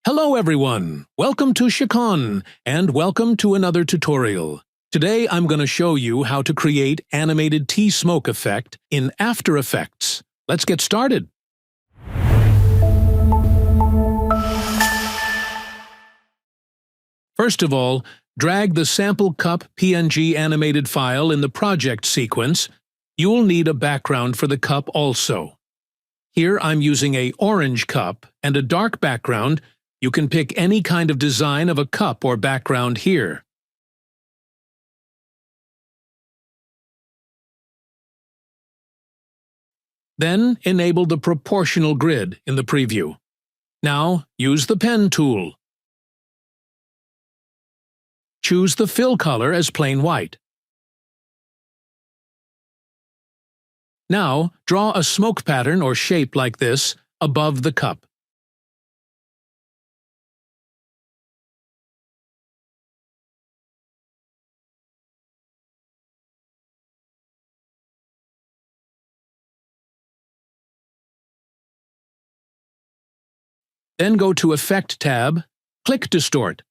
Hello everyone, welcome to Sikkhon, and welcome to another tutorial. Today I'm going to show you how to create animated tea smoke effect in After Effects. Let's get started. First of all, drag the sample cup PNG animated file in the project sequence. You'll need a background for the cup also. Here I'm using an orange cup and a dark background. You can pick any kind of design of a cup or background here. Then enable the proportional grid in the preview. Now use the pen tool. Choose the fill color as plain white. Now draw a smoke pattern or shape like this above the cup. Then go to Effect tab, click Distort,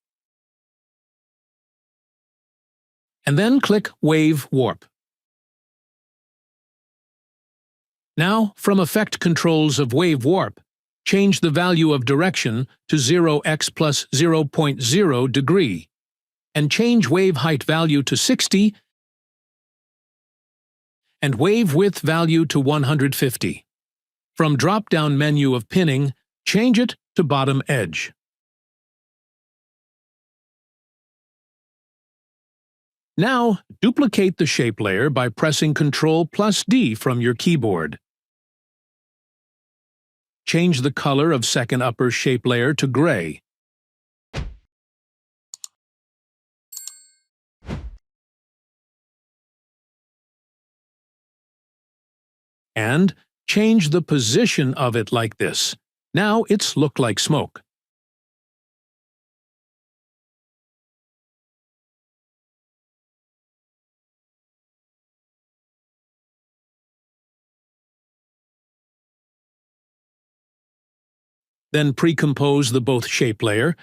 and then click Wave Warp. Now, from Effect Controls of Wave Warp, change the value of direction to 0x plus 0.0 degree, and change wave height value to 60 and wave width value to 150. From drop-down menu of pinning, change it to bottom edge. Now, duplicate the shape layer by pressing Ctrl+D from your keyboard. Change the color of second upper shape layer to gray. And change the position of it like this. Now it's look like smoke. Then pre-compose the both shape layer.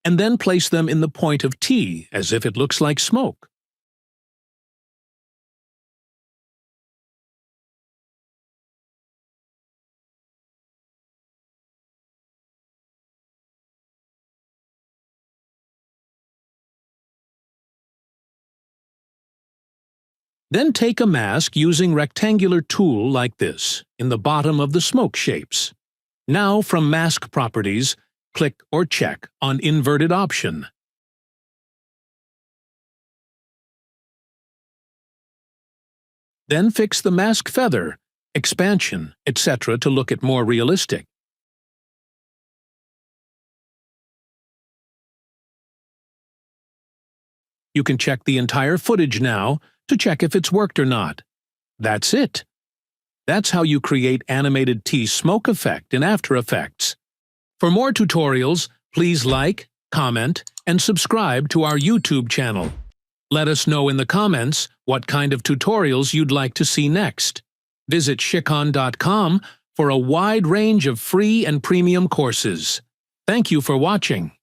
And then place them in the point of T as if it looks like smoke. Then take a mask using rectangular tool like this in the bottom of the smoke shapes. Now from Mask Properties, click or check on Inverted option. Then fix the mask feather, expansion, etc. to look it more realistic. You can check the entire footage now to check if it's worked or not. That's it. That's how you create animated tea smoke effect in After Effects. For more tutorials, please like, comment, and subscribe to our YouTube channel. Let us know in the comments what kind of tutorials you'd like to see next. Visit Sikkhon.com for a wide range of free and premium courses. Thank you for watching.